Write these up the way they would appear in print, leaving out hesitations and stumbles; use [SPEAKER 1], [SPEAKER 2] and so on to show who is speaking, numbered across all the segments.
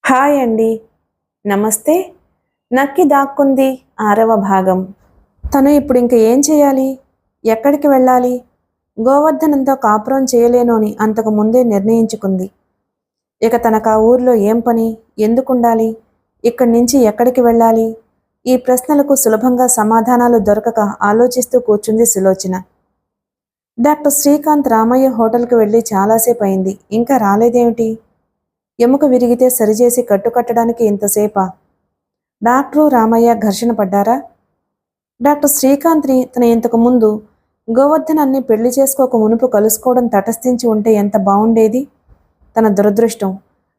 [SPEAKER 1] Hi అండి. నమస్తే. నక్కి దాక్కుంది 6వ భాగం. తను ఇప్పుడు ఇంక ఏం చేయాలి? ఎక్కడికి వెళ్ళాలి? గోవర్ధనంతో కాపురం చేయలేను అని అంతకు ముందే నిర్ణయించుకుంది. ఇక తనకు ఆ ఊర్లో ఏం పని? ఎందుకుండాలి? ఇక్కడి నుంచి ఎక్కడికి వెళ్ళాలి? ఈ ప్రశ్నలకు సులభంగా సమాధానాలు దొరకక ఆలోచిస్తూ కూర్చుంది సులోచన. డాక్టర్ శ్రీకాంత్ రామయ్య హోటల్కి వెళ్ళి చాలాసేపు అయింది. ఇంకా రాలేదేమిటి? ఎముక విరిగితే సరిచేసి కట్టుకట్టడానికి ఇంతసేపా? డాక్టరు రామయ్య ఘర్షణ పడ్డారా? డాక్టర్ శ్రీకాంత్ని తన ఇంతకు ముందు గోవర్ధనాన్ని పెళ్లి చేసుకోక మునుపు కలుసుకోవడం తటస్థించి ఉంటే ఎంత బావుండేది. తన దురదృష్టం.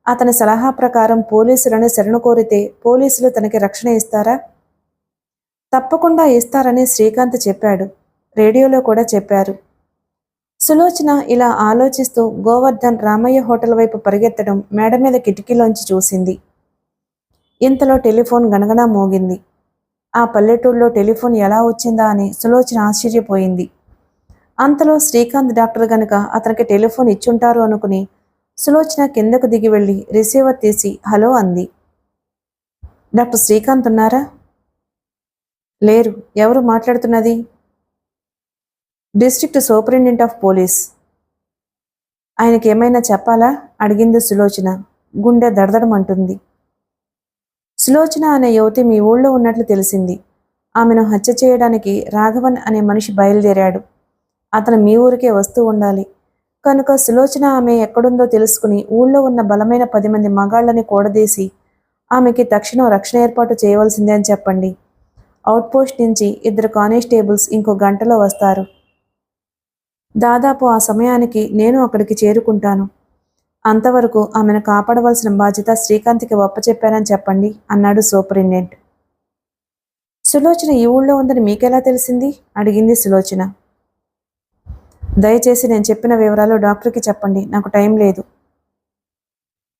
[SPEAKER 1] అతని సలహా ప్రకారం పోలీసులను శరణు కోరితే పోలీసులు తనకి రక్షణ ఇస్తారా? తప్పకుండా ఇస్తారని శ్రీకాంత్ చెప్పాడు. రేడియోలో కూడా చెప్పారు. సులోచన ఇలా ఆలోచిస్తూ గోవర్ధన్ రామయ్య హోటల్ వైపు పరిగెత్తడం మేడ మీద కిటికీలోంచి చూసింది. ఇంతలో టెలిఫోన్ గణగణా మోగింది. ఆ పల్లెటూళ్ళలో టెలిఫోన్ ఎలా వచ్చిందా అని సులోచన ఆశ్చర్యపోయింది. అంతలో శ్రీకాంత్ డాక్టర్ గనుక అతనికి టెలిఫోన్ ఇచ్చుంటారు అనుకుని సులోచన కిందకు దిగి వెళ్ళి రిసీవర్ తీసి హలో అంది. డాక్టర్ శ్రీకాంత్ ఉన్నారా? లేరు. ఎవరు మాట్లాడుతున్నది? District superintendent of police. ఆయనకి ఏమైనా చెప్పాలా? అడిగింది సులోచన. గుండె దడదడమంటుంది. సులోచన అనే యువతి మీ ఊళ్ళో ఉన్నట్లు తెలిసింది. ఆమెను హత్య చేయడానికి రాఘవన్ అనే మనిషి బయలుదేరాడు. అతను మీ ఊరికే వస్తూ ఉండాలి. కనుక సులోచన ఆమె ఎక్కడుందో తెలుసుకుని ఊళ్ళో ఉన్న బలమైన 10 మంది మగాళ్ళని కూడదీసి ఆమెకి తక్షణం రక్షణ ఏర్పాటు చేయవలసిందే అని చెప్పండి. అవుట్పోస్ట్ నుంచి 2 కానిస్టేబుల్స్ ఇంకో గంటలో వస్తారు. దాదాపు ఆ సమయానికి నేను అక్కడికి చేరుకుంటాను. అంతవరకు ఆమెను కాపాడవలసిన బాధ్యత శ్రీకాంత్కి ఒప్పచెప్పానని చెప్పండి అన్నాడు సూపరింటెండెంట్. సులోచన ఈ ఊళ్ళో ఉందని మీకెలా తెలిసింది? అడిగింది సులోచన. దయచేసి నేను చెప్పిన వివరాలు డాక్టర్కి చెప్పండి. నాకు టైం లేదు.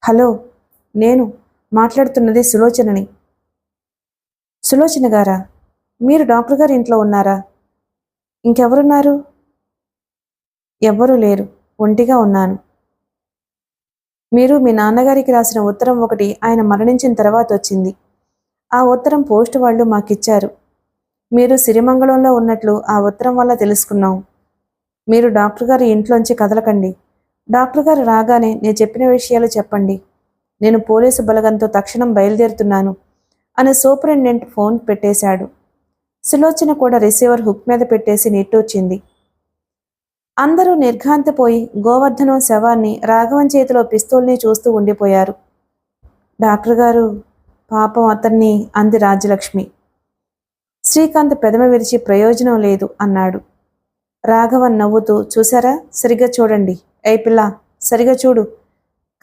[SPEAKER 1] హలో, నేను మాట్లాడుతున్నది సులోచనని. సులోచన గారా? మీరు డాక్టర్ గారి ఇంట్లో ఉన్నారా? ఇంకెవరున్నారు? ఎవ్వరూ లేరు. ఒంటిగా ఉన్నాను. మీరు మీ నాన్నగారికి రాసిన ఉత్తరం ఒకటి ఆయన మరణించిన తర్వాత వచ్చింది. ఆ ఉత్తరం పోస్ట్ వాళ్ళు మాకిచ్చారు. మీరు సిరిమంగళంలో ఉన్నట్లు ఆ ఉత్తరం వల్ల తెలుసుకున్నాం. మీరు డాక్టర్ గారి ఇంట్లోంచి కదలకండి. డాక్టర్ గారు రాగానే నేను చెప్పిన విషయాలు చెప్పండి. నేను పోలీసు బలగంతో తక్షణం బయలుదేరుతున్నాను అని సూపరింటెండెంట్ ఫోన్ పెట్టేశాడు. సులోచన కూడా రిసీవర్ హుక్ మీద పెట్టేసి నిట్టూర్చింది. అందరూ నిర్ఘాంతపోయి గోవర్ధనం శవాన్ని రాఘవన్ చేతిలో పిస్తోల్ని చూస్తూ ఉండిపోయారు. డాక్టర్ గారు, పాపం అతన్ని అంది రాజ్యలక్ష్మి. శ్రీకాంత్ పెదమ విరిచి ప్రయోజనం లేదు అన్నాడు. రాఘవన్ నవ్వుతూ, చూసారా, సరిగ్గా చూడండి. ఏ పిల్ల, సరిగా చూడు.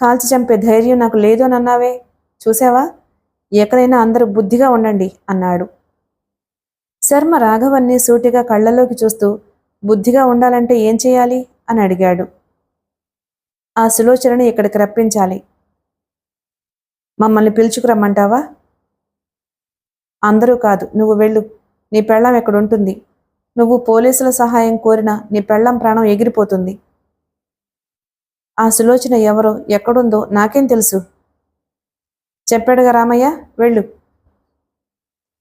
[SPEAKER 1] కాల్చి చంపే ధైర్యం నాకు లేదు అని అన్నావే, చూసావా? ఎక్కడైనా అందరూ బుద్ధిగా ఉండండి అన్నాడు. శర్మ రాఘవన్ని సూటిగా కళ్ళలోకి చూస్తూ, బుద్ధిగా ఉండాలంటే ఏం చేయాలి అని అడిగాడు. ఆ సులోచనని ఇక్కడికి రప్పించాలి. మమ్మల్ని పిలుచుకురమ్మంటావా? అందరూ కాదు, నువ్వు వెళ్ళు. నీ పెళ్ళం ఎక్కడుంటుంది. నువ్వు పోలీసుల సహాయం కోరినా నీ పెళ్ళం ప్రాణం ఎగిరిపోతుంది. ఆ సులోచన ఎవరో ఎక్కడుందో నాకేం తెలుసు? చెప్పాడుగా రామయ్య, వెళ్ళు.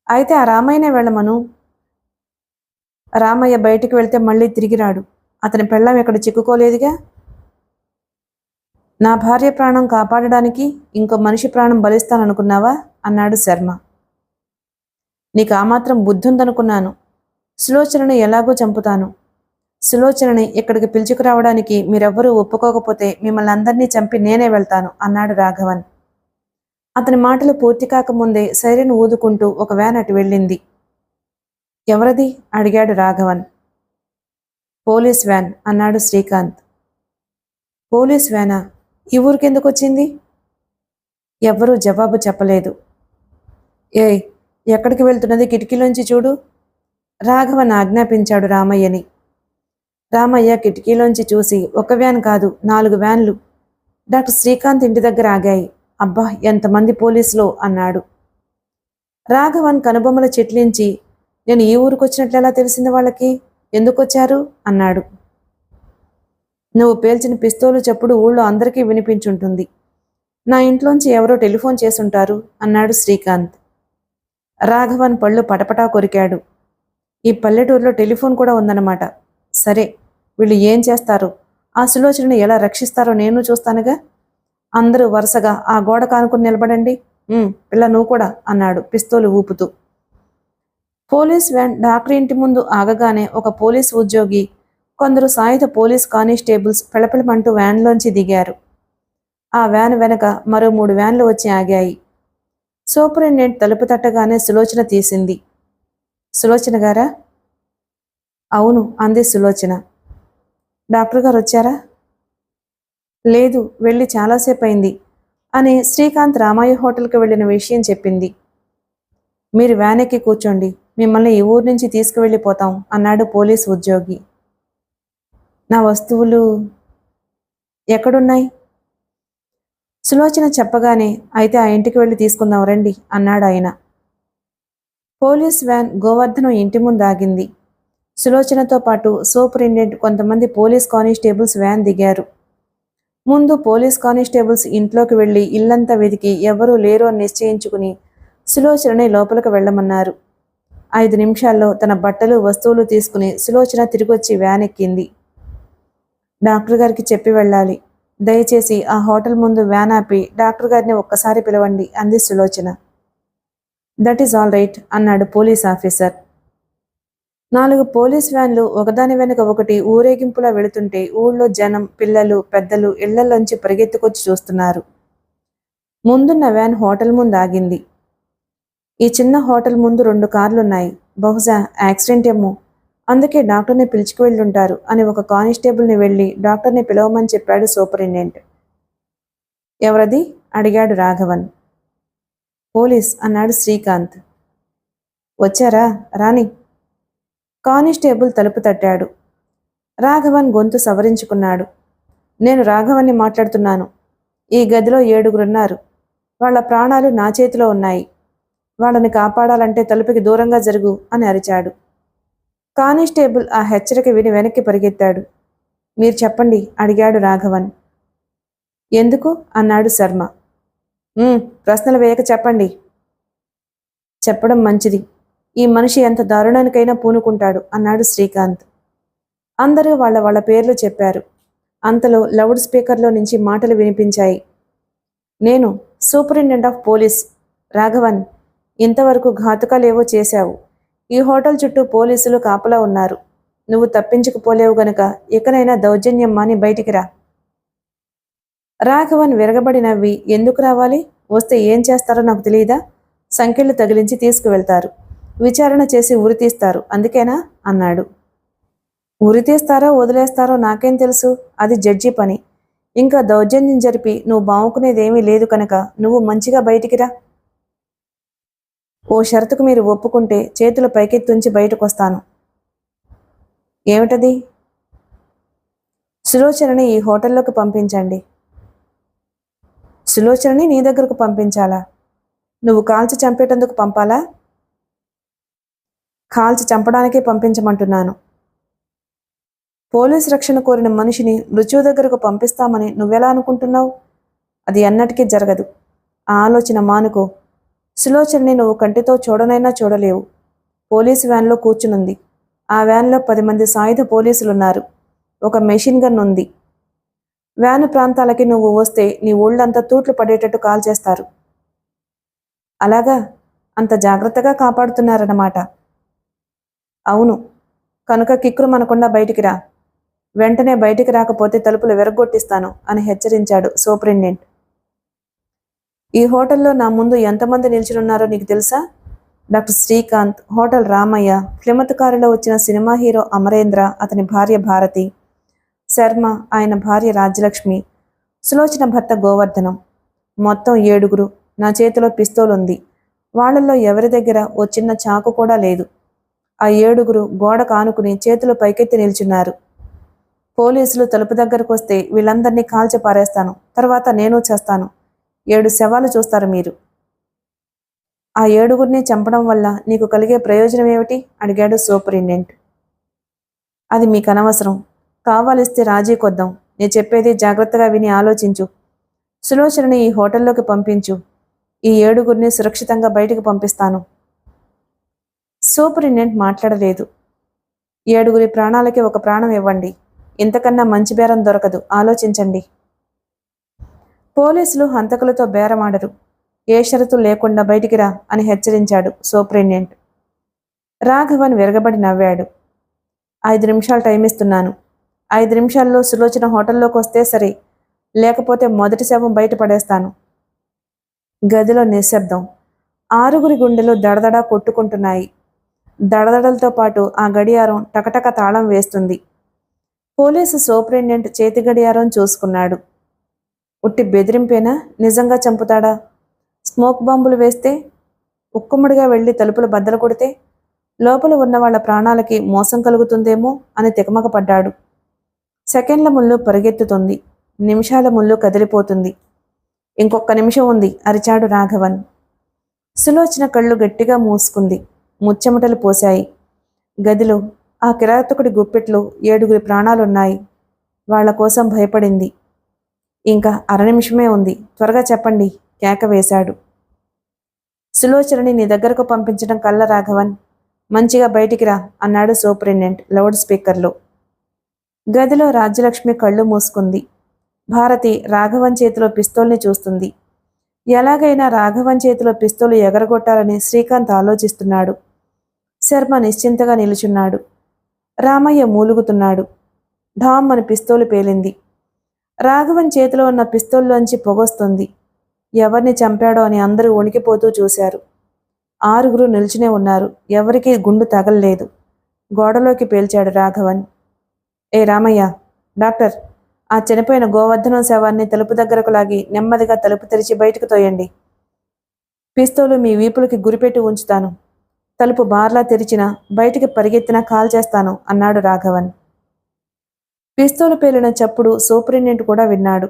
[SPEAKER 1] అయితే ఆ రామయ్యనే వెళ్ళమను. రామయ్య బయటికి వెళ్తే మళ్ళీ తిరిగి రాడు. అతని పెళ్ళం ఎక్కడ చిక్కుకోలేదుగా. నా భార్య ప్రాణం కాపాడడానికి ఇంకో మనిషి ప్రాణం బలిస్తాననుకున్నావా అన్నాడు శర్మ. నీకు ఆ మాత్రం బుద్ధి ఉందనుకున్నాను. సులోచనను ఎలాగో చంపుతాను. సులోచనని ఇక్కడికి పిలుచుకురావడానికి మీరెవ్వరూ ఒప్పుకోకపోతే మిమ్మల్ని అందరినీ చంపి నేనే వెళ్తాను అన్నాడు రాఘవన్. అతని మాటలు పూర్తి కాకముందే సైరన్ ఊదుకుంటూ ఒక వ్యాన్ అటు వెళ్ళింది. ఎవరది అడిగాడు రాఘవన్. పోలీస్ వ్యాన్ అన్నాడు శ్రీకాంత్. పోలీస్ వ్యానా? ఈ ఊరికెందుకు వచ్చింది? ఎవ్వరూ జవాబు చెప్పలేదు. ఏయ్, ఎక్కడికి వెళ్తున్నది? కిటికీలోంచి చూడు. రాఘవన్ ఆజ్ఞాపించాడు రామయ్యని. రామయ్య కిటికీలోంచి చూసి, ఒక వ్యాన్ కాదు, 4 వ్యాన్లు డాక్టర్ శ్రీకాంత్ ఇంటి దగ్గర ఆగాయి. అబ్బా, ఎంతమంది పోలీసులో అన్నాడు. రాఘవన్ కనుబొమ్మలు చిట్లించి, నేను ఈ ఊరికొచ్చినట్లు ఎలా తెలిసింది వాళ్ళకి? ఎందుకొచ్చారు అన్నాడు. నువ్వు పేల్చిన పిస్తోలు చప్పుడు ఊళ్ళో అందరికీ వినిపించుంటుంది. నా ఇంట్లోంచి ఎవరో టెలిఫోన్ చేసుంటారు అన్నాడు శ్రీకాంత్. రాఘవన్ పళ్ళు పటపటా కొరికాడు. ఈ పల్లెటూరులో టెలిఫోన్ కూడా ఉందన్నమాట. సరే, వీళ్ళు ఏం చేస్తారు, ఆ సులోచనని ఎలా రక్షిస్తారో నేను చూస్తానుగా. అందరూ వరుసగా ఆ గోడ కానుకుని నిలబడండి. పిల్ల నువ్వు కూడా అన్నాడు పిస్తోలు ఊపుతూ. పోలీస్ వ్యాన్ డాక్టర్ ఇంటి ముందు ఆగగానే ఒక పోలీస్ ఉద్యోగి, కొందరు సాయుధ పోలీస్ కానిస్టేబుల్స్ పెళపెళమంటూ వ్యాన్లోంచి దిగారు. ఆ వ్యాన్ వెనక మరో 3 వ్యాన్లు వచ్చి ఆగాయి. సూపరింటెండెంట్ తలుపు తట్టగానే సులోచన తీసింది. సులోచన గారా? అవును అంది సులోచన. డాక్టర్ గారు వచ్చారా? లేదు, వెళ్ళి చాలాసేపు అయింది అని శ్రీకాంత్ రామయ్య హోటల్కి వెళ్ళిన విషయం చెప్పింది. మీరు వ్యాన్ ఎక్కి కూర్చోండి, మిమ్మల్ని ఈ ఊరు నుంచి తీసుకువెళ్ళిపోతాం అన్నాడు పోలీస్ ఉద్యోగి. నా వస్తువులు ఎక్కడున్నాయి? సులోచన చెప్పగానే అయితే ఆ ఇంటికి వెళ్ళి తీసుకుందాం రండి అన్నాడు ఆయన. పోలీస్ వ్యాన్ గోవర్ధనం ఇంటి ముందు ఆగింది. సులోచనతో పాటు సూపరింటెండెంట్ కొంతమంది పోలీస్ కానిస్టేబుల్స్ వ్యాన్ దిగారు. ముందు పోలీస్ కానిస్టేబుల్స్ ఇంట్లోకి వెళ్లి ఇల్లంతా వెతికి ఎవరూ లేరు అని నిశ్చయించుకుని సులోచనని లోపలికి వెళ్లమన్నారు. 5 నిమిషాల్లో తన బట్టలు వస్తువులు తీసుకుని సులోచన తిరిగొచ్చి వ్యాన్ ఎక్కింది. డాక్టర్ గారికి చెప్పి వెళ్ళాలి, దయచేసి ఆ హోటల్ ముందు వ్యాన్ ఆపి డాక్టర్ గారిని ఒక్కసారి పిలవండి అంది Sulochana. That is all right అన్నాడు పోలీస్ ఆఫీసర్. 4 పోలీస్ వ్యాన్లు ఒకదాని వెనుక ఒకటి ఊరేగింపులా వెళుతుంటే ఊళ్ళో జనం, పిల్లలు, పెద్దలు ఇళ్లలోంచి పరిగెత్తుకొచ్చి చూస్తున్నారు. ముందున్న వ్యాన్ హోటల్ ముందు ఆగింది. ఈ చిన్న హోటల్ ముందు 2 కార్లున్నాయి, బహుశా యాక్సిడెంట్ ఏమో, అందుకే డాక్టర్ని పిలుచుకు వెళ్ళుంటారు అని ఒక కానిస్టేబుల్ని వెళ్ళి డాక్టర్ని పిలవమని చెప్పాడు సూపరింటెండెంట్. ఎవరది అడిగాడు రాఘవన్. పోలీస్ అన్నాడు శ్రీకాంత్. వచ్చారా, రాని. కానిస్టేబుల్ తలుపు తట్టాడు. రాఘవన్ గొంతు సవరించుకున్నాడు. నేను రాఘవన్ని మాట్లాడుతున్నాను. ఈ గదిలో 7గురున్నారు. వాళ్ల ప్రాణాలు నా చేతిలో ఉన్నాయి. వాళ్ళని కాపాడాలంటే తలుపుకి దూరంగా జరుగు అని అరిచాడు. కానిస్టేబుల్ ఆ హెచ్చరిక విని వెనక్కి పరిగెత్తాడు. మీరు చెప్పండి అడిగాడు రాఘవన్. ఎందుకు అన్నాడు శర్మ. ప్రశ్నలు వేయక చెప్పండి. చెప్పడం మంచిది. ఈ మనిషి ఎంత దారుణానికైనా పూనుకుంటాడు అన్నాడు శ్రీకాంత్. అందరూ వాళ్ళ పేర్లు చెప్పారు. అంతలో లౌడ్ స్పీకర్లో నుంచి మాటలు వినిపించాయి. నేను సూపరింటెండెంట్ ఆఫ్ పోలీస్ రాఘవన్. ఇంతవరకు ఘాతుకాలేవో చేశావు. ఈ హోటల్ చుట్టూ పోలీసులు కాపలా ఉన్నారు. నువ్వు తప్పించుకుపోలేవు గనుక ఇకనైనా దౌర్జన్యం మాని బయటికి రా. రాఘవన్ విరగబడి నవ్వి, ఎందుకు రావాలి? వస్తే ఏం చేస్తారో నాకు తెలియదా? సంకెళ్ళు తగిలించి తీసుకువెళ్తారు, విచారణ చేసి ఉరితీస్తారు, అందుకేనా అన్నాడు. ఉరితీస్తారో వదిలేస్తారో నాకేం తెలుసు, అది జడ్జి పని. ఇంకా దౌర్జన్యం జరిపి నువ్వు బావుకునేదేమీ లేదు కనుక నువ్వు మంచిగా బయటికి రా. ఓ షరతుకు మీరు ఒప్పుకుంటే చేతులు పైకెత్తుంచి బయటకొస్తాను. ఏమిటది? సులోచనని ఈ హోటల్లోకి పంపించండి. సులోచనని నీ దగ్గరకు పంపించాలా? నువ్వు కాల్చి చంపేటందుకు పంపాలా? కాల్చి చంపడానికే పంపించమంటున్నాను. పోలీస్ రక్షణ కోరిన మనిషిని మృత్యువు దగ్గరకు పంపిస్తామని నువ్వెలా అనుకుంటున్నావు? అది ఎన్నటికీ జరగదు. ఆ ఆలోచన మానుకో. సులోచనని నువ్వు కంటితో చూడనైనా చూడలేవు. పోలీసు వ్యాన్లో కూర్చునుంది. ఆ వ్యాన్లో 10 మంది సాయుధ పోలీసులున్నారు. ఒక మెషిన్ గన్ ఉంది. వ్యాను ప్రాంతాలకి నువ్వు వస్తే నీ ఒళ్ళంతా తూట్లు పడేటట్టు కాల్చేస్తారు. అలాగా? అంత జాగ్రత్తగా కాపాడుతున్నారన్నమాట. అవును, కనుక కిక్కురు మనకుండా బయటికి రా. వెంటనే బయటికి రాకపోతే తలుపులు విరగొట్టిస్తాను అని హెచ్చరించాడు సూపరింటెండెంట్. ఈ హోటల్లో నా ముందు ఎంతమంది నిల్చునున్నారో నీకు తెలుసా? Doctor Srikanth, hotel Ramayya, Plymouth కారులో వచ్చిన సినిమా హీరో అమరేంద్ర, అతని భార్య భారతి, శర్మ, ఆయన భార్య రాజ్యలక్ష్మి, సులోచన భర్త గోవర్ధనం. మొత్తం 7గురు. నా చేతిలో పిస్తోల్ ఉంది. వాళ్లలో ఎవరి దగ్గర ఓ చిన్న చాకు కూడా లేదు. ఆ 7గురు గోడ కానుకుని చేతులు పైకెత్తి నిల్చున్నారు. పోలీసులు తలుపు దగ్గరకు వస్తే వీళ్ళందరినీ కాల్చి పారేస్తాను. తర్వాత నేను చేస్తాను. 7 శవాలు చూస్తారు మీరు. ఆ 7గురిని చంపడం వల్ల నీకు కలిగే ప్రయోజనం ఏమిటి అడిగాడు సూపరింటెండెంట్. అది మీకు అనవసరం. కావాలిస్తే రాజీ కొద్దాం. నేను చెప్పేది జాగ్రత్తగా విని ఆలోచించు. సులోచనని ఈ హోటల్లోకి పంపించు. ఈ 7గురిని సురక్షితంగా బయటికి పంపిస్తాను. సూపరింటెండెంట్ మాట్లాడలేదు. 7గురి ప్రాణాలకి ఒక ప్రాణం ఇవ్వండి. ఇంతకన్నా మంచి బేరం దొరకదు, ఆలోచించండి. పోలీసులు హంతకులతో బేరమాడరు. ఏ షరతు లేకుండా బయటికి రా అని హెచ్చరించాడు సూపరింటెండెంట్. రాఘవన్ విరగబడి నవ్వాడు. 5 నిమిషాలు టైం ఇస్తున్నాను. 5 నిమిషాల్లో సులోచన హోటల్లోకి వస్తే సరే, లేకపోతే మొదటి శవం బయట పడేస్తాను. గదిలో నిశ్శబ్దం. 6గురి గుండెలు దడదడా కొట్టుకుంటున్నాయి. దడదడలతో పాటు ఆ గడియారం టకటక తాళం వేస్తుంది. పోలీసు సూపరింటెండెంట్ చేతి గడియారం చూసుకున్నాడు. ఉట్టి బెదిరింపేనా? నిజంగా చంపుతాడా? స్మోక్ బాంబులు వేస్తే, ఉక్కుముడిగా వెళ్లి తలుపులు బద్దలు కొడితే లోపల ఉన్న వాళ్ల ప్రాణాలకి మోసం కలుగుతుందేమో అని తికమకపడ్డాడు. సెకండ్ల ముళ్ళు పరిగెత్తుతుంది. నిమిషాల ముళ్ళు కదిలిపోతుంది. ఇంకొక నిమిషం ఉంది అరిచాడు రాఘవన్. సులోచన కళ్ళు గట్టిగా మూసుకుంది. ముచ్చెమటలు పోశాయి. గదిలో ఆ కిరాతకుడి గుప్పిట్లో 7గురి ప్రాణాలున్నాయి. వాళ్ల కోసం భయపడింది. ఇంకా అర నిమిషమే ఉంది, త్వరగా చెప్పండి కేక వేశాడు. సులోచనని నీ దగ్గరకు పంపించడం కల్ల రాఘవన్, మంచిగా బయటికి రా అన్నాడు సూపరింటెండెంట్ లౌడ్ స్పీకర్లో. గదిలో రాజ్యలక్ష్మి కళ్ళు మూసుకుంది. భారతి రాఘవన్ చేతిలో పిస్తోల్ని చూస్తుంది. ఎలాగైనా రాఘవన్ చేతిలో పిస్తోలు ఎగరగొట్టాలని శ్రీకాంత్ ఆలోచిస్తున్నాడు. శర్మ నిశ్చింతగా నిలుచున్నాడు. రామయ్య మూలుగుతున్నాడు. ఢామ్ అని పిస్తోలు పేలింది. రాఘవన్ చేతిలో ఉన్న పిస్తోల్లోంచి పొగొస్తుంది. ఎవరిని చంపాడో అని అందరూ వణికిపోతూ చూశారు. 6గురు నిల్చునే ఉన్నారు. ఎవరికీ గుండు తగలలేదు. గోడలోకి పేల్చాడు రాఘవన్. ఏ రామయ్య, డాక్టర్, ఆ చనిపోయిన గోవర్ధనం శవాన్ని తలుపు దగ్గరకు లాగి నెమ్మదిగా తలుపు తెరిచి బయటకు తోయండి. పిస్తోలు మీ వీపులకి గురిపెట్టి ఉంచుతాను. తలుపు బార్లా తెరిచినా బయటికి పరిగెత్తినా కాల్ చేస్తాను అన్నాడు రాఘవన్. పిస్తోలు పేలిన చప్పుడు సూపరింటెండెంట్ కూడా విన్నాడు.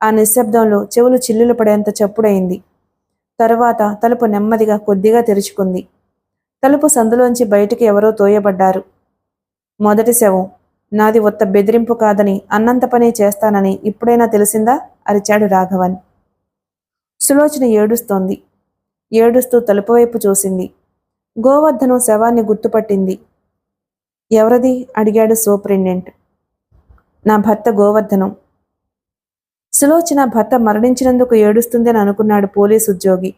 [SPEAKER 1] ఆ నిశ్శబ్దంలో చెవులు చిల్లులు పడేంత చప్పుడైంది. తరువాత తలుపు నెమ్మదిగా కొద్దిగా తెరుచుకుంది. తలుపు సందులోంచి బయటికి ఎవరో తోయబడ్డారు. మొదటి శవం. నాది ఒత్త బెదిరింపు కాదని, అన్నంత పని చేస్తానని ఇప్పుడైనా తెలిసిందా అరిచాడు రాఘవన్. సులోచన ఏడుస్తోంది. ఏడుస్తూ తలుపు వైపు చూసింది. గోవర్ధనం శవాన్ని గుర్తుపట్టింది. ఎవరది అడిగాడు సూపరింటెండెంట్. నా భర్త గోవర్ధనం. సులోచన భర్త మరణించినందుకు ఏడుస్తుందని అనుకున్నాడు పోలీసు ఉద్యోగి.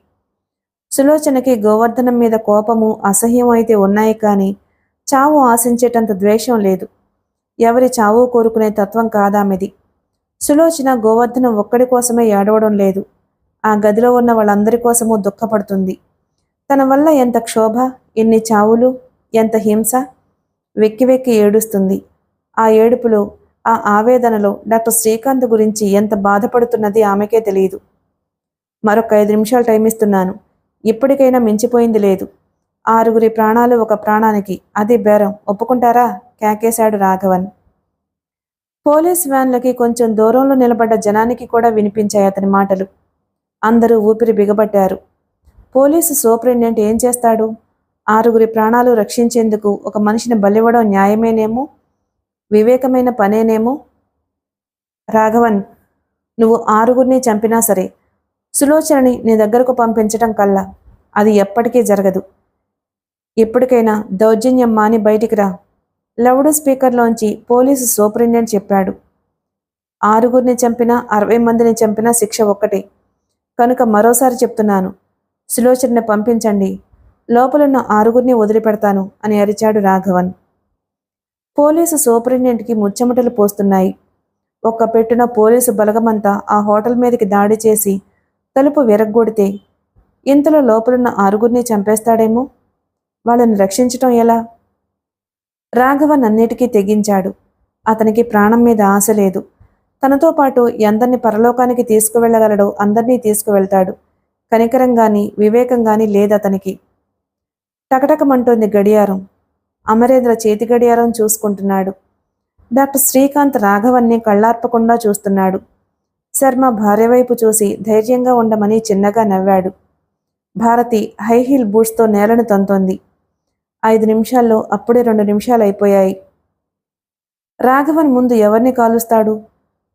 [SPEAKER 1] సులోచనకి గోవర్ధనం మీద కోపము, అసహ్యం అయితే ఉన్నాయి కానీ చావు ఆశించేటంత ద్వేషం లేదు. ఎవరి చావు కోరుకునే తత్వం కాదామెది. సులోచన గోవర్ధనం ఒక్కడి కోసమే ఏడవడం లేదు. ఆ గదిలో ఉన్న వాళ్ళందరి కోసమూ దుఃఖపడుతుంది. తన వల్ల ఎంత క్షోభ, ఎన్ని చావులు, ఎంత హింస. వెక్కి వెక్కి ఏడుస్తుంది. ఆ ఏడుపులో, ఆ ఆవేదనలో డాక్టర్ శ్రీకాంత్ గురించి ఎంత బాధపడుతున్నది ఆమెకే తెలియదు. మరొక 5 నిమిషాలు టైం ఇస్తున్నాను. ఇప్పటికైనా మించిపోయింది లేదు. 6గురి ప్రాణాలు ఒక ప్రాణానికి, అది బేరం, ఒప్పుకుంటారా కేకేశాడు రాఘవన్. పోలీస్ వ్యాన్లకి కొంచెం దూరంలో నిలబడ్డ జనానికి కూడా వినిపించాయి అతని మాటలు. అందరూ ఊపిరి బిగబట్టారు. పోలీసు సూపరింటెండెంట్ ఏం చేస్తాడు? 6గురి ప్రాణాలు రక్షించేందుకు ఒక మనిషిని బలివ్వడం న్యాయమేనేమో, వివేకమైన పనేనేమో. రాఘవన్, నువ్వు 6గురిని చంపినా సరే సులోచనని నీ దగ్గరకు పంపించటం కల్లా అది ఎప్పటికీ జరగదు. ఇప్పటికైనా దౌర్జన్యం మాని బయటికి రా లౌడ్ స్పీకర్లోంచి పోలీసు సూపరింటెండెంట్ చెప్పాడు. 6గురిని చంపినా 60 మందిని చంపినా శిక్ష ఒక్కటే. కనుక మరోసారి చెప్తున్నాను, సులోచనని పంపించండి. లోపలున్న 6గురిని వదిలిపెడతాను అని అరిచాడు రాఘవన్. పోలీసు సూపరింటెండెంట్కి ముచ్చెమటలు పోస్తున్నాయి. ఒక్క పెట్టున పోలీసు బలగమంతా ఆ హోటల్ మీదకి దాడి చేసి తలుపు విరగ్గొడితే ఇంతలో లోపలున్న 6గురిని చంపేస్తాడేమో. వాళ్ళని రక్షించటం ఎలా? రాఘవన్ అన్నిటికీ తెగించాడు. అతనికి ప్రాణం మీద ఆశ లేదు. తనతో పాటు ఎందరిని పరలోకానికి తీసుకువెళ్ళగలడో అందరినీ తీసుకువెళ్తాడు. కనికరంగాని వివేకంగాని లేదతనికి. టకటకమంటోంది గడియారం. అమరేంద్ర చేతి గడియారం చూసుకుంటున్నాడు. డాక్టర్ శ్రీకాంత్ రాఘవన్ని కళ్ళార్పకుండా చూస్తున్నాడు. శర్మ భార్య వైపు చూసి ధైర్యంగా ఉండమని చిన్నగా నవ్వాడు. భారతి హైహీల్ బూట్స్తో నేలను తంతోంది. 5 నిమిషాల్లో అప్పుడే 2 నిమిషాలు అయిపోయాయి. రాఘవన్ ముందు ఎవరిని కాలుస్తాడు?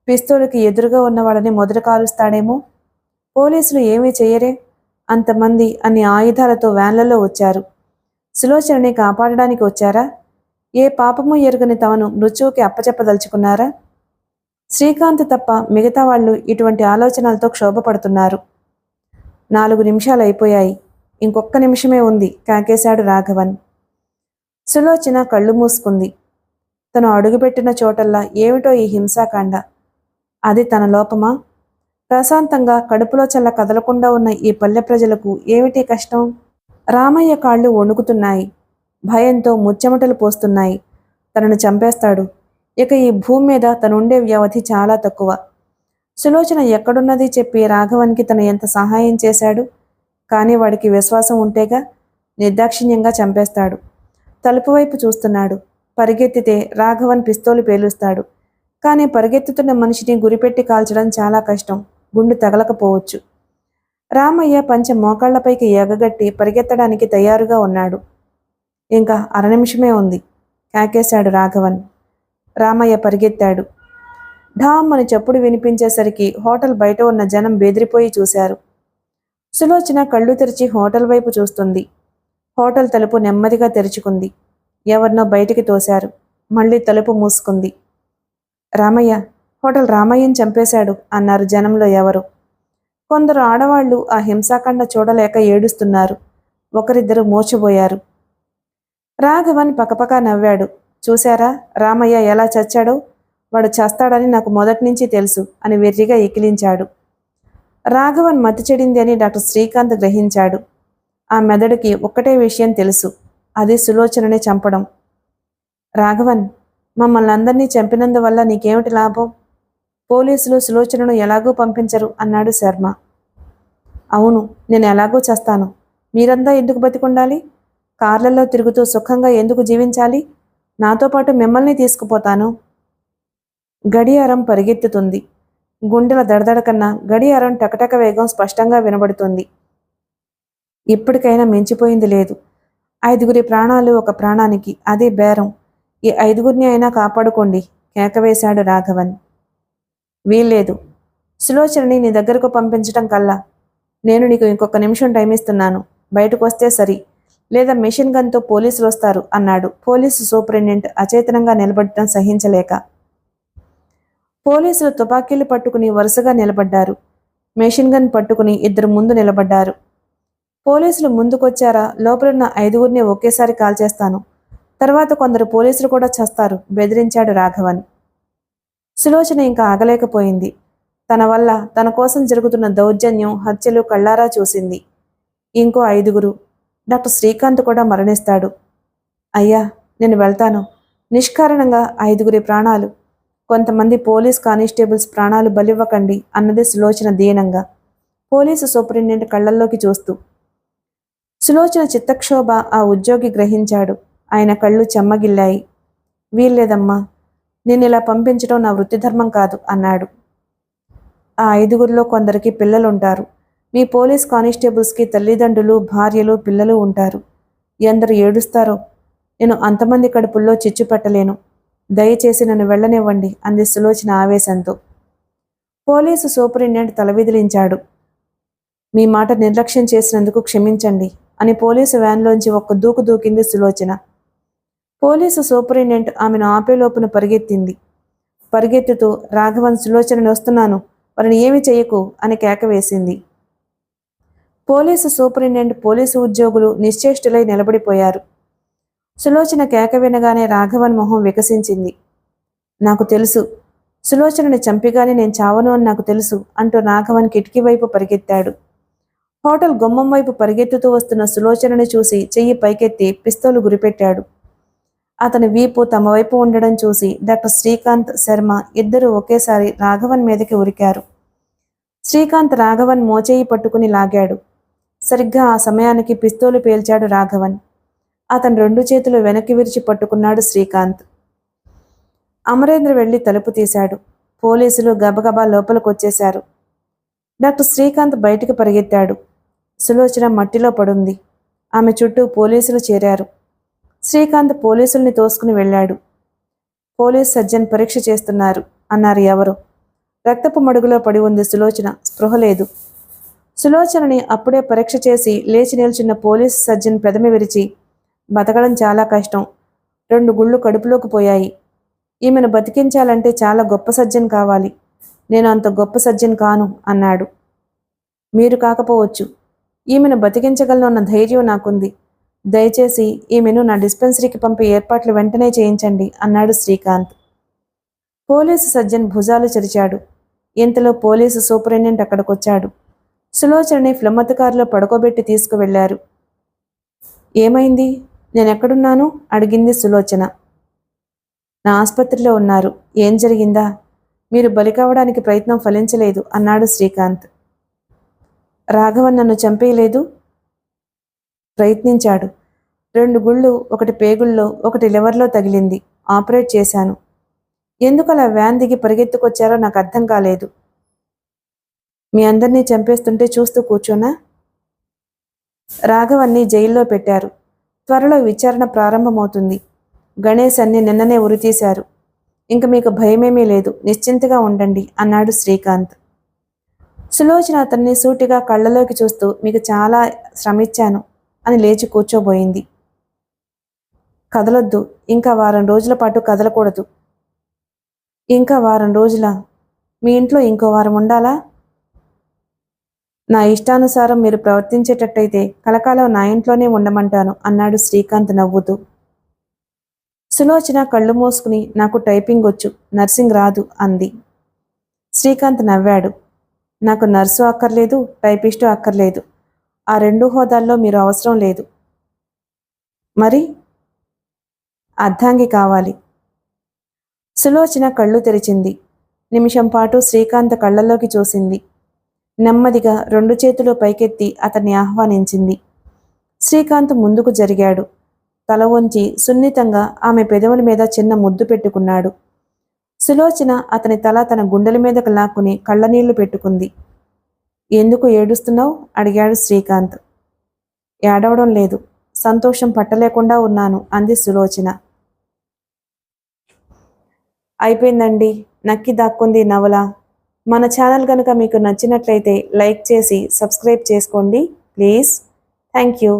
[SPEAKER 1] పిస్తోలుకి ఎదురుగా ఉన్నవాడని మొదట కాలుస్తాడేమో. పోలీసులు ఏమీ చెయ్యరే. అంతమంది అన్ని ఆయుధాలతో వ్యాన్లలో వచ్చారు. సులోచనని కాపాడడానికి వచ్చారా? ఏ పాపమూ ఎరుగని తమను మృత్యువుకి అప్పచెప్పదలుచుకున్నారా? శ్రీకాంత్ తప్ప మిగతా వాళ్ళు ఇటువంటి ఆలోచనలతో క్షోభపడుతున్నారు. 4 నిమిషాలు అయిపోయాయి. ఇంకొక్క నిమిషమే ఉంది కాకేశాడు రాఘవన్. సులోచన కళ్ళు మూసుకుంది. తను అడుగుపెట్టిన చోటల్లా ఏమిటో ఈ హింసాకాండ. అది తన లోపమా? ప్రశాంతంగా కడుపులో చల్ల కదలకుండా ఉన్న ఈ పల్లె ప్రజలకు ఏమిటి కష్టం? రామయ్య కాళ్ళు వణుకుతున్నాయి. భయంతో ముచ్చెమటలు పోస్తున్నాయి. తనను చంపేస్తాడు. ఇక ఈ భూమి మీద తనుండే వ్యవధి చాలా తక్కువ. సులోచన ఎక్కడున్నది చెప్పి రాఘవన్కి తను ఎంత సహాయం చేశాడు. కానీ వాడికి విశ్వాసం ఉంటేగా. నిర్దాక్షిణ్యంగా చంపేస్తాడు. తలుపు వైపు చూస్తున్నాడు. పరిగెత్తితే రాఘవన్ పిస్తోలు పేలుస్తాడు. కానీ పరిగెత్తుతున్న మనిషిని గురిపెట్టి కాల్చడం చాలా కష్టం. గుండు తగలకపోవచ్చు. రామయ్య పంచ మోకాళ్లపైకి ఎగగట్టి పరిగెత్తడానికి తయారుగా ఉన్నాడు. ఇంకా అర నిమిషమే ఉంది కాకేశాడు రాఘవన్. రామయ్య పరిగెత్తాడు. ఢామ్ అని చప్పుడు వినిపించేసరికి హోటల్ బయట ఉన్న జనం బెదిరిపోయి చూశారు. సులోచన కళ్ళు తెరిచి హోటల్ వైపు చూస్తుంది. హోటల్ తలుపు నెమ్మదిగా తెరుచుకుంది. ఎవరినో బయటికి తోశారు. మళ్ళీ తలుపు మూసుకుంది. రామయ్య, హోటల్ రామయ్యని చంపేశాడు అన్నారు జనంలో ఎవరు. కొందరు ఆడవాళ్లు ఆ హింసాకాండ చూడలేక ఏడుస్తున్నారు. ఒకరిద్దరు మోచబోయారు. రాఘవన్ పకపకా నవ్వాడు. చూశారా రామయ్య ఎలా చచ్చాడో? వాడు చస్తాడని నాకు మొదటి నుంచి తెలుసు అని వెర్రిగా ఎకిలించాడు. రాఘవన్ మతి చెడింది అని డాక్టర్ శ్రీకాంత్ గ్రహించాడు. ఆ మెదడుకి ఒక్కటే విషయం తెలుసు. అది సులోచనని చంపడం. రాఘవన్, మమ్మల్ని అందరినీ చంపినందువల్ల నీకేమిటి లాభం? పోలీసులు సులోచనను ఎలాగూ పంపించరు అన్నాడు శర్మ. అవును, నేను ఎలాగూ చస్తాను. మీరంతా ఎందుకు బతికుండాలి? కార్లలో తిరుగుతూ సుఖంగా ఎందుకు జీవించాలి? నాతో పాటు మిమ్మల్ని తీసుకుపోతాను. గడియారం పరిగెత్తుతుంది. గుండెల దడదడ కన్నా గడియారం టకటక వేగం స్పష్టంగా వినబడుతుంది. ఇప్పటికైనా మించిపోయింది లేదు. 5 ప్రాణాలు ఒక ప్రాణానికి, అదే బేరం. ఈ 5 అయినా కాపాడుకోండి కేకవేశాడు రాఘవన్. వీల్లేదు. సులోచనని నీ దగ్గరకు పంపించటం కల్లా నేను నీకు ఇంకొక నిమిషం టైం ఇస్తున్నాను. బయటకు వస్తే సరి, లేదా మెషిన్ గన్తో పోలీసులు వస్తారు అన్నాడు పోలీసు సూపరింటెండెంట్ అచేతనంగా నిలబడటం సహించలేక. పోలీసులు తుపాకీలు పట్టుకుని వరుసగా నిలబడ్డారు. మెషిన్ గన్ పట్టుకుని 2 ముందు నిలబడ్డారు. పోలీసులు ముందుకొచ్చారా లోపలున్న 5 ఒకేసారి కాల్చేస్తాను. తర్వాత కొందరు పోలీసులు కూడా చస్తారు బెదిరించాడు రాఘవన్. సులోచన ఇంకా ఆగలేకపోయింది. తన వల్ల తన కోసం జరుగుతున్న దౌర్జన్యం, హత్యలు కళ్ళారా చూసింది. ఇంకో 5. డాక్టర్ శ్రీకాంత్ కూడా మరణిస్తాడు. అయ్యా, నేను వెళ్తాను. నిష్కారణంగా 5 ప్రాణాలు, కొంతమంది పోలీస్ కానిస్టేబుల్స్ ప్రాణాలు బలివ్వకండి అన్నది సులోచన దీనంగా, పోలీసు సూపరింటెండెంట్ కళ్ళల్లోకి చూస్తూ. సులోచన చిత్తక్షోభ ఆ ఉద్యోగి గ్రహించాడు. ఆయన కళ్ళు చెమ్మగిల్లాయి. వీల్లేదమ్మా, నేనిలా పంపించడం నా వృత్తిధర్మం కాదు అన్నాడు. ఆ 5 కొందరికి పిల్లలుంటారు. మీ పోలీస్ కానిస్టేబుల్స్కి తల్లిదండ్రులు, భార్యలు, పిల్లలు ఉంటారు. ఎందరు ఏడుస్తారో. నేను అంతమంది కడుపుల్లో చిచ్చు పెట్టలేను. దయచేసి నన్ను వెళ్ళనివ్వండి అంది సులోచన ఆవేశంతో. Police superintendent తలవిదిలించాడు. మీ మాట నిర్లక్ష్యం చేసినందుకు క్షమించండి అని పోలీసు వ్యాన్లోంచి ఒక్క దూకు దూకింది సులోచన. పోలీసు సూపరింటెండెంట్ ఆమెను ఆపేలోపున పరిగెత్తింది. పరిగెత్తుతూ రాఘవన్, సులోచనని వస్తున్నాను, వారిని ఏమి చెయ్యకు అని కేక వేసింది. పోలీసు సూపరింటెండెంట్, పోలీసు ఉద్యోగులు నిశ్చేష్టులై నిలబడిపోయారు. సులోచన కేక వినగానే రాఘవన్ మొహం వికసించింది. నాకు తెలుసు, సులోచనని చంపిగానే నేను చావను అని నాకు తెలుసు అంటూ రాఘవన్ కిటికీ వైపు పరిగెత్తాడు. హోటల్ గుమ్మం వైపు పరిగెత్తుతూ వస్తున్న సులోచనని చూసి చెయ్యి పైకెత్తి పిస్తోలు గురిపెట్టాడు. అతని వీపు తమ వైపు ఉండడం చూసి డాక్టర్ శ్రీకాంత్, శర్మ ఇద్దరూ ఒకేసారి రాఘవన్ మీదకి ఉరికారు. శ్రీకాంత్ రాఘవన్ మోచేయి పట్టుకుని లాగాడు. సరిగ్గా ఆ సమయానికి పిస్తోలు పేల్చాడు రాఘవన్. అతను 2 చేతులు వెనక్కి విరిచి పట్టుకున్నాడు శ్రీకాంత్. అమరేంద్ర వెళ్లి తలుపు తీశాడు. పోలీసులు గబగబా లోపలికొచ్చేశారు. డాక్టర్ శ్రీకాంత్ బయటికి పరిగెత్తాడు. సులోచన మట్టిలో పడుంది. ఆమె చుట్టూ పోలీసులు చేరారు. శ్రీకాంత్ పోలీసుల్ని తోసుకుని వెళ్ళాడు. పోలీస్ సర్జన్ పరీక్ష చేస్తున్నారు అన్నారు ఎవరు. రక్తపు మడుగులో పడి ఉంది సులోచన. స్పృహ లేదు. సులోచనని అప్పుడే పరీక్ష చేసి లేచి నిల్చున్న పోలీసు సర్జన్ పెదమి విరిచి, బతకడం చాలా కష్టం. 2 గుళ్ళు కడుపులోకి పోయాయి. ఈమెను బతికించాలంటే చాలా గొప్ప సర్జన్ కావాలి. నేను అంత గొప్ప సర్జన్ కాను అన్నాడు. మీరు కాకపోవచ్చు. ఈమెను బతికించగలనన్న ధైర్యం నాకుంది. దయచేసి ఈమెను నా డిస్పెన్సరీకి పంపే ఏర్పాట్లు వెంటనే చేయించండి అన్నాడు శ్రీకాంత్. పోలీసు సర్జన్ భుజాలు చరిచాడు. ఇంతలో పోలీసు సూపరింటెండెంట్ అక్కడికొచ్చాడు. సులోచనని ఫ్లమ్మత్ కారులో పడుకోబెట్టి తీసుకువెళ్లారు. ఏమైంది? నేనెక్కడున్నాను? అడిగింది సులోచన. నా ఆసుపత్రిలో ఉన్నారు. ఏం జరిగిందా? మీరు బలి కావడానికి ప్రయత్నం ఫలించలేదు అన్నాడు శ్రీకాంత్. రాఘవన్ నన్ను చంపేయలేదు. ప్రయత్నించాడు. 2 గుళ్ళు, ఒకటి పేగుల్లో, ఒకటి లివర్లో తగిలింది. ఆపరేట్ చేశాను. ఎందుకు అలా వ్యాన్ దిగి పరిగెత్తుకొచ్చారో నాకు అర్థం కాలేదు. మీ అందరినీ చంపేస్తుంటే చూస్తూ కూర్చోనా? రాఘవన్ని జైల్లో పెట్టారు. త్వరలో విచారణ ప్రారంభమవుతుంది. గణేష్ అన్ని నిన్ననే ఉరితీశారు. ఇంక మీకు భయమేమీ లేదు. నిశ్చింతగా ఉండండి అన్నాడు శ్రీకాంత్. సులోచన అతన్ని సూటిగా కళ్ళలోకి చూస్తూ, మీకు చాలా శ్రమిచ్చాను అని లేచి కూర్చోబోయింది. కదలొద్దు. ఇంకా 1 వారం రోజుల పాటు కదలకూడదు. ఇంకా 1 వారం రోజులా? మీ ఇంట్లో ఇంకో 1 వారం ఉండాలా? నా ఇష్టానుసారం మీరు ప్రవర్తించేటట్టయితే కలకాలం నా ఇంట్లోనే ఉండమంటాను అన్నాడు శ్రీకాంత్ నవ్వుతూ. సులోచన కళ్ళు మూసుకుని, నాకు టైపింగ్ వచ్చు, నర్సింగ్ రాదు అంది. శ్రీకాంత్ నవ్వాడు. నాకు నర్సు అక్కర్లేదు, టైపిస్టు అక్కర్లేదు. ఆ 2 హోదాల్లో మీరు అవసరం లేదు. మరి? అర్ధాంగి కావాలి. సులోచన కళ్ళు తెరిచింది. నిమిషం పాటు శ్రీకాంత్ కళ్ళల్లోకి చూసింది. నెమ్మదిగా 2 చేతులు పైకెత్తి అతన్ని ఆహ్వానించింది. శ్రీకాంత్ ముందుకు జరిగాడు. తల వంచి సున్నితంగా ఆమె పెదవుల మీద చిన్న ముద్దు పెట్టుకున్నాడు. సులోచన అతని తల తన గుండెల మీదకు లాక్కుని కళ్ళనీళ్లు పెట్టుకుంది. ఎందుకు ఏడుస్తున్నావు? అడిగాడు శ్రీకాంత్. ఏడవడం లేదు, సంతోషం పట్టలేకుండా ఉన్నాను అంది సులోచన. అయిపోయిందండి. నక్కి దాక్కుంది నవల. మన ఛానల్ కనుక మీకు నచ్చినట్లయితే లైక్ చేసి సబ్స్క్రైబ్ చేసుకోండి ప్లీజ్. Thank you.